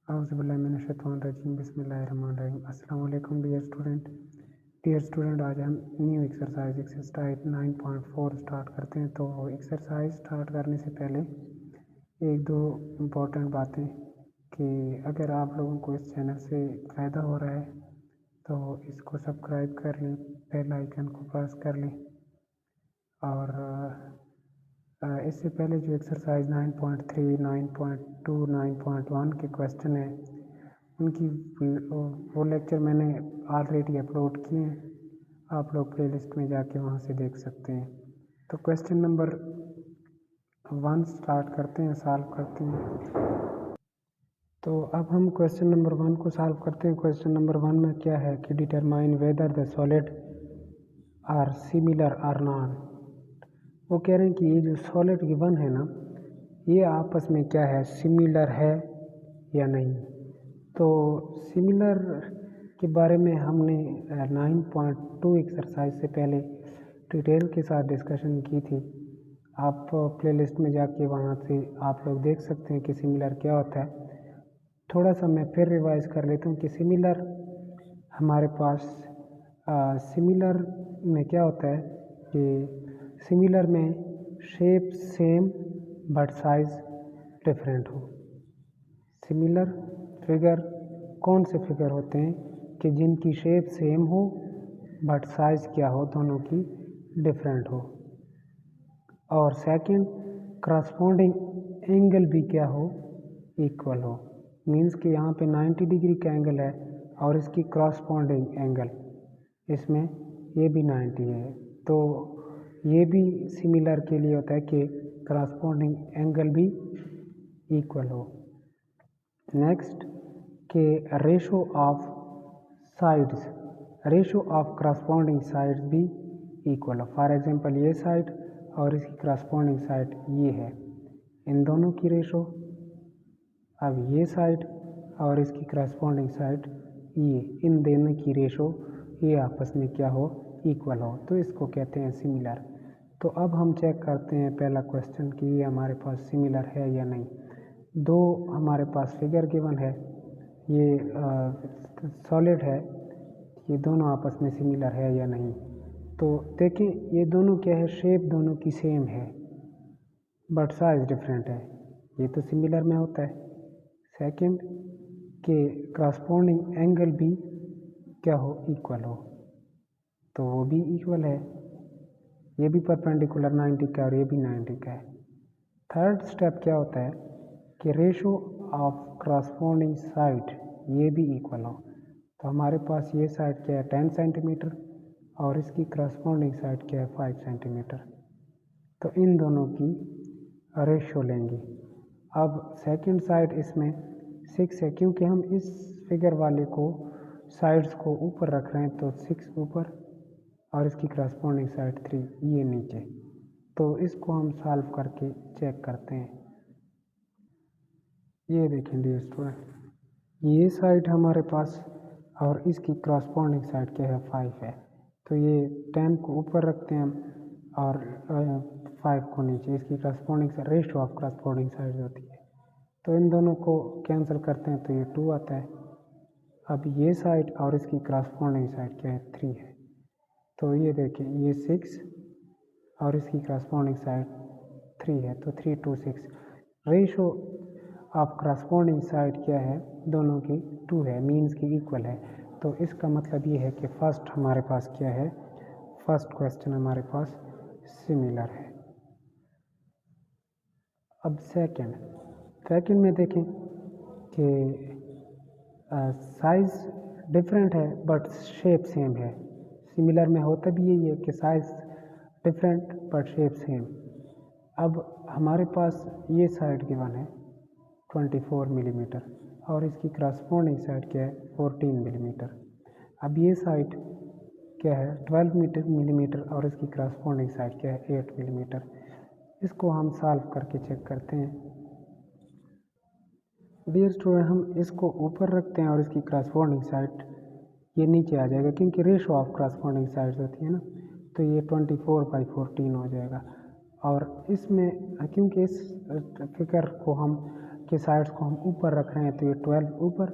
औज़ुबिल्लाहिमिनश्शैतानिर्रजीम बिस्मिल्लाहिर्रहमानिर्रहीम। अस्सलाम वालेकुम डियर स्टूडेंट, आज हम न्यू एक्सरसाइज 9.4 स्टार्ट करते हैं। तो एक्सरसाइज स्टार्ट करने से पहले एक दो इम्पोर्टेंट बातें कि अगर आप लोगों को इस चैनल से फ़ायदा हो रहा है तो इसको सब्सक्राइब कर लें, बेल आइकन को प्रेस कर लें। और इससे पहले जो एक्सरसाइज 9.3, 9.2, 9.1 के क्वेश्चन है उनकी वो लेक्चर मैंने ऑलरेडी अपलोड किए हैं, आप लोग प्लेलिस्ट में जाके वहाँ से देख सकते हैं। तो क्वेश्चन नंबर 1 स्टार्ट करते हैं, सॉल्व करते हैं। तो अब हम क्वेश्चन नंबर 1 को सॉल्व करते हैं। क्वेश्चन नंबर 1 में क्या है कि determine whether the solid are similar or not. वो कह रहे हैं कि ये जो सॉलिड गिवन है ना, ये आपस में क्या है, सिमिलर है या नहीं। तो सिमिलर के बारे में हमने 9.2 एक्सरसाइज से पहले डिटेल के साथ डिस्कशन की थी। आप प्लेलिस्ट में जाके वहाँ से आप लोग देख सकते हैं कि सिमिलर क्या होता है। थोड़ा सा मैं फिर रिवाइज कर लेता हूँ कि सिमिलर हमारे पास सिमिलर में क्या होता है कि सिमिलर में shape same but size different हो। सिमिलर फिगर कौन से फिगर होते हैं कि जिनकी शेप सेम हो बट साइज क्या हो, दोनों की डिफरेंट हो। और सेकंड, करस्पॉन्डिंग एंगल भी क्या हो, इक्वल हो। मींस कि यहाँ पे 90 डिग्री का एंगल है और इसकी करस्पॉन्डिंग एंगल इसमें ये भी 90 है। तो ये भी सिमिलर के लिए होता है कि करस्पॉन्डिंग एंगल भी इक्वल हो। नेक्स्ट के ratio of sides, ratio of corresponding sides भी इक्वल हो। फॉर एग्जांपल ये साइड और इसकी करस्पॉन्डिंग साइड ये है, इन दोनों की रेशो। अब ये साइड और इसकी करस्पॉन्डिंग साइड ये, इन दोनों की रेशो ये आपस में क्या हो, इक्वल हो, तो इसको कहते हैं सिमिलर। तो अब हम चेक करते हैं पहला क्वेश्चन कि ये हमारे पास सिमिलर है या नहीं। दो हमारे पास फिगर गिवन है, ये सॉलिड है, ये दोनों आपस में सिमिलर है या नहीं। तो देखें ये दोनों क्या है, शेप दोनों की सेम है बट साइज डिफरेंट है, ये तो सिमिलर में होता है। सेकंड के करस्पॉन्डिंग एंगल भी क्या हो, इक्वल हो, तो वो भी इक्वल है, ये भी परपेंडिकुलर 90 का और ये भी 90 का है। थर्ड स्टेप क्या होता है कि रेशो ऑफ करस्पॉन्डिंग साइड ये भी इक्वल हो। तो हमारे पास ये साइड क्या है, 10 सेंटीमीटर और इसकी करस्पॉन्डिंग साइड क्या है, 5 सेंटीमीटर। तो इन दोनों की रेशो लेंगे। अब सेकंड साइड इसमें 6 है, क्योंकि हम इस फिगर वाले को साइड्स को ऊपर रख रहे हैं, तो 6 ऊपर और इसकी करस्पॉन्डिंग साइड 3 ये नीचे। तो इसको हम सॉल्व करके चेक करते हैं। ये देखें डियर स्टूडेंट, ये साइड हमारे पास और इसकी करस्पॉन्डिंग साइड क्या है, 5 है। तो ये 10 को ऊपर रखते हैं हम और 5 को नीचे, इसकी corresponding side, ratio of corresponding side होती है। तो इन दोनों को कैंसिल करते हैं तो ये 2 आता है। अब ये साइड और इसकी करस्पॉन्डिंग साइड क्या है, 3 है। तो ये देखें, ये 6 और इसकी करस्पॉन्डिंग साइड 3 है, तो 3 2 6। रेशो ऑफ करस्पॉन्डिंग साइड क्या है, दोनों की 2 है, मीन्स की इक्वल है। तो इसका मतलब ये है कि फर्स्ट हमारे पास क्या है, फर्स्ट क्वेश्चन हमारे पास सिमिलर है। अब सेकंड में देखें कि साइज डिफरेंट है बट शेप सेम है। सिमिलर में होता भी यही है कि size different but shape same. अब हमारे पास ये साइड गिवन है 24 मिलीमीटर और इसकी करस्पॉन्डिंग साइड क्या है, 14 मिलीमीटर। अब ये साइड क्या है, 12 मिलीमीटर और इसकी करस्पॉन्डिंग साइड क्या है, 8 मिलीमीटर। इसको हम सॉल्व करके चेक करते हैं। डियर स्टूडेंट, हम इसको ऊपर रखते हैं और इसकी करस्पॉन्डिंग साइड ये नीचे आ जाएगा, क्योंकि रेशो ऑफ करस्पॉन्डिंग साइड्स होती है ना। तो ये 24/14 हो जाएगा। और इसमें क्योंकि इस फिगर को हम के साइड्स को हम ऊपर रख रहे हैं तो ये 12 ऊपर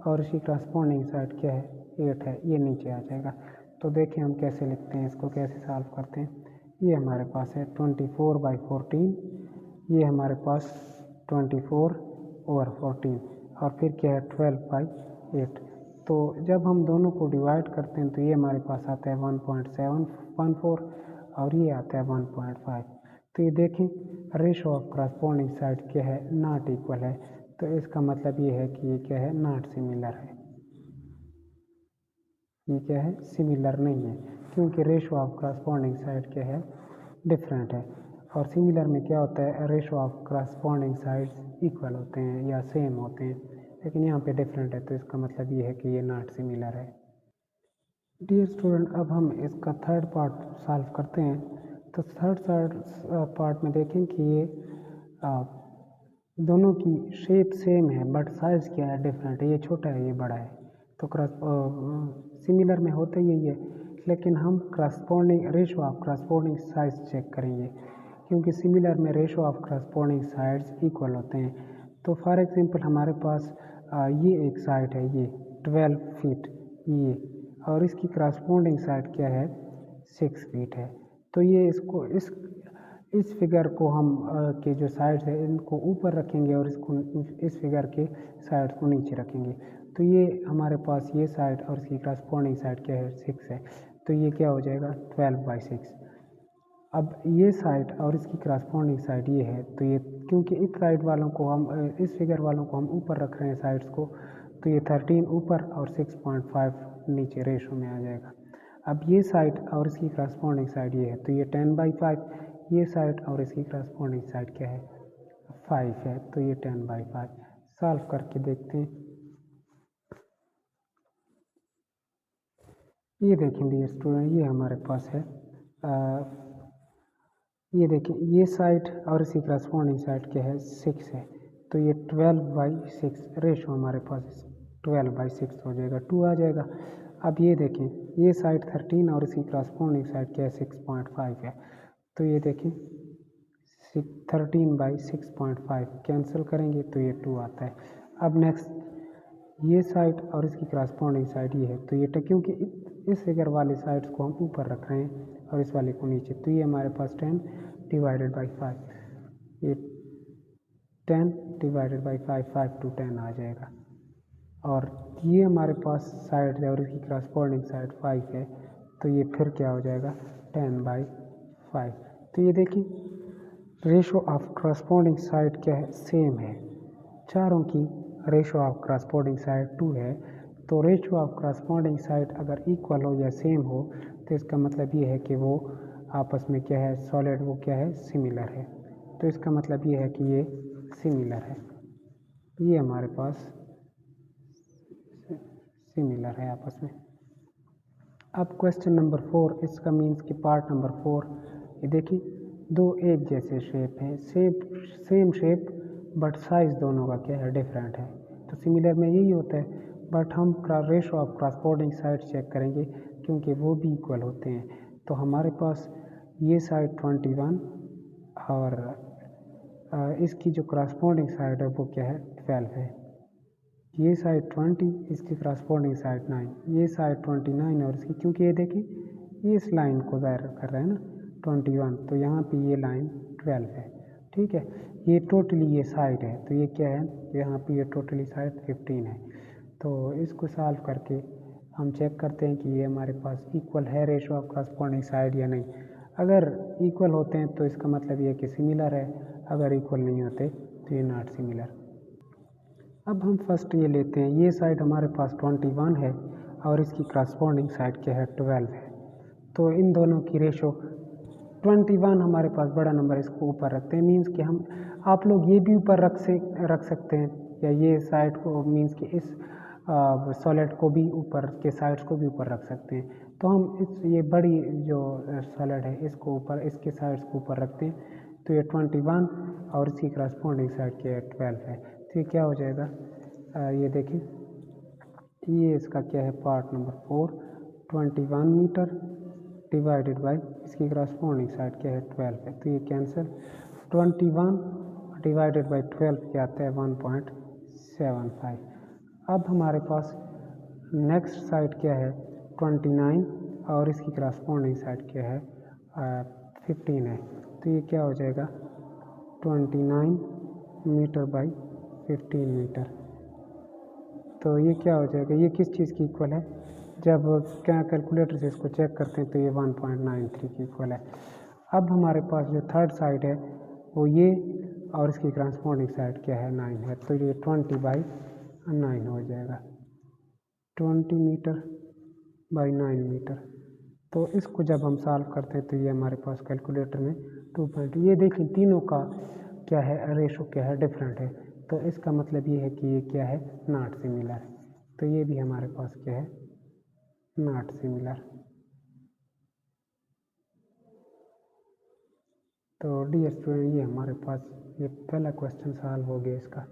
और इसकी करस्पॉन्डिंग साइड क्या है 8 है, ये नीचे आ जाएगा। तो देखिए हम कैसे लिखते हैं, इसको कैसे सॉल्व करते हैं। ये हमारे पास है 24/14, ये हमारे पास 24/14 और फिर क्या है 12/8। तो जब हम दोनों को डिवाइड करते हैं तो ये हमारे पास आता है 1.714 और ये आता है 1.5। तो ये देखें रेशो ऑफ करस्पॉन्डिंग साइड क्या है, नॉट इक्वल है। तो इसका मतलब ये है कि ये क्या है, नॉट सिमिलर है। ये क्या है, सिमिलर नहीं है, क्योंकि रेशो ऑफ करस्पॉन्डिंग साइड क्या है, डिफरेंट है। और सिमिलर में क्या होता है, ratio of corresponding sides equal होते हैं या सेम होते हैं, लेकिन यहाँ पे डिफरेंट है, तो इसका मतलब ये है कि ये नॉट सिमिलर है। डियर स्टूडेंट, अब हम इसका थर्ड पार्ट सॉल्व करते हैं। तो थर्ड पार्ट में देखें कि ये दोनों की शेप सेम है बट साइज़ क्या है, डिफरेंट है। ये छोटा है, ये बड़ा है। तो सिमिलर में होता यही है, लेकिन हम corresponding ratio of corresponding size check करेंगे, क्योंकि सिमिलर में ratio of corresponding sides equal होते हैं। तो फॉर एग्जांपल हमारे पास ये एक साइड है, ये 12 फीट ये, और इसकी करस्पॉन्डिंग साइड क्या है, 6 फीट है। तो ये इसको इस फिगर को हम के जो साइड्स है इनको ऊपर रखेंगे और इसको इस फिगर के साइड्स को नीचे रखेंगे। तो ये हमारे पास ये साइड और इसकी करस्पॉन्डिंग साइड क्या है, 6 है। तो ये क्या हो जाएगा, 12/6। अब ये साइड और इसकी करस्पॉन्डिंग साइड ये है, तो ये क्योंकि इस साइड वालों को हम इस फिगर वालों को हम ऊपर रख रहे हैं साइड्स को, तो ये 13 ऊपर और 6.5 नीचे रेशो में आ जाएगा। अब ये साइड और इसकी करस्पॉन्डिंग साइड ये है, तो ये 10/5, ये साइड और इसकी करस्पॉन्डिंग साइड क्या है, 5 है, तो ये 10/5। सॉल्व करके देखते हैं। ये देखें डियर स्टूडेंट, ये हमारे पास है ये देखें, ये साइड और इसकी करस्पॉन्डिंग साइड क्या है, 6 है। तो ये 12/6 रेशो हमारे पास 12/6 हो जाएगा, 2 आ जाएगा। अब ये देखें, ये साइड 13 और इसकी करस्पॉन्डिंग साइड क्या है, 6.5 है। तो ये देखें 13/6.5 कैंसिल करेंगे तो ये 2 आता है। अब नेक्स्ट ये साइड और इसकी करस्पॉन्डिंग साइड ये है, तो ये क्योंकि इस फिगर वाली साइड्स को हम ऊपर रख रहे हैं और इस वाले को नीचे, तो ये हमारे पास 10/5, ये 10/5 5 to 10 आ जाएगा। और ये हमारे पास साइड है और इसकी करस्पॉन्डिंग साइड 5 है, तो ये फिर क्या हो जाएगा, 10/5। तो ये देखिए रेशो ऑफ करस्पॉन्डिंग साइड क्या है, सेम है। चारों की रेशो ऑफ करस्पॉन्डिंग साइड 2 है। तो रेशो ऑफ करस्पॉन्डिंग साइड अगर इक्वल हो या सेम हो तो इसका मतलब ये है कि वो आपस में क्या है, सॉलिड वो क्या है, सिमिलर है। तो इसका मतलब ये है कि ये सिमिलर है, ये हमारे पास सिमिलर है आपस में। अब क्वेश्चन नंबर 4, इसका मीन्स कि पार्ट नंबर 4, ये देखिए दो एक जैसे शेप है, सेम शेप बट साइज दोनों का क्या है, डिफरेंट है। तो सिमिलर में यही होता है, बट हम ratio of corresponding side check करेंगे क्योंकि वो भी इक्वल होते हैं। तो हमारे पास ये साइड 21 और इसकी जो करस्पॉन्डिंग साइड है वो क्या है, 12 है। ये साइड 20, इसकी करस्पॉन्डिंग साइड 9, ये साइड 29 और इसकी, क्योंकि ये देखिए ये इस लाइन को ज़ाहिर कर रहा है ना 21, तो यहाँ पे ये लाइन 12 है, ठीक है। ये टोटली ये साइड है, तो ये क्या है, यहाँ पे ये टोटली साइड 15 है। तो इसको सॉल्व करके हम चेक करते हैं कि ये हमारे पास इक्वल है रेशो ऑफ करस्पॉन्डिंग साइड या नहीं। अगर इक्वल होते हैं तो इसका मतलब ये कि सिमिलर है, अगर इक्वल नहीं होते तो ये नॉट सिमिलर। अब हम फर्स्ट ये लेते हैं, ये साइड हमारे पास 21 है और इसकी करस्पॉन्डिंग साइड क्या है, 12 है। तो इन दोनों की रेशो 21 हमारे पास बड़ा नंबर, इसको ऊपर रखते हैं। मीन्स कि हम आप लोग ये भी ऊपर रख सकते हैं, या ये साइड को मीन्स कि इस सॉलिड को भी ऊपर के साइड्स को भी ऊपर रख सकते हैं। तो हम इस ये बड़ी जो सॉलिड है इसको ऊपर, इसके साइड्स को ऊपर रखते हैं। तो ये 21 और इसकी करस्पॉन्डिंग साइड क्या है, 12 है। तो ये क्या हो जाएगा, ये देखिए ये इसका क्या है, part number 4, 21 metre divided by इसकी करस्पॉन्डिंग साइड क्या है, 12 है। तो ये कैंसिल, 21 डिवाइडेड बाई 12 क्या आता है 1.75। अब हमारे पास नेक्स्ट साइड क्या है 29 और इसकी करस्पॉन्डिंग साइड क्या है 15 है। तो ये क्या हो जाएगा 29 मीटर बाई 15 मीटर। तो ये क्या हो जाएगा, ये किस चीज़ की इक्वल है, जब क्या कैलकुलेटर से इसको चेक करते हैं तो ये 1.93 की इक्वल है। अब हमारे पास जो थर्ड साइड है वो ये और इसकी करस्पॉन्डिंग साइड क्या है 9 है। तो ये 20/9 हो जाएगा, 20 मीटर बाई 9 मीटर। तो इसको जब हम सॉल्व करते हैं तो ये हमारे पास कैलकुलेटर में 2. ये देखें तीनों का क्या है रेशो क्या है डिफरेंट है। तो इसका मतलब ये है कि ये क्या है नॉट सिमिलर। तो ये भी हमारे पास क्या है नॉट सिमिलर। तो डियर स्टूडेंट ये हमारे पास ये पहला क्वेश्चन सॉल्व हो गया इसका।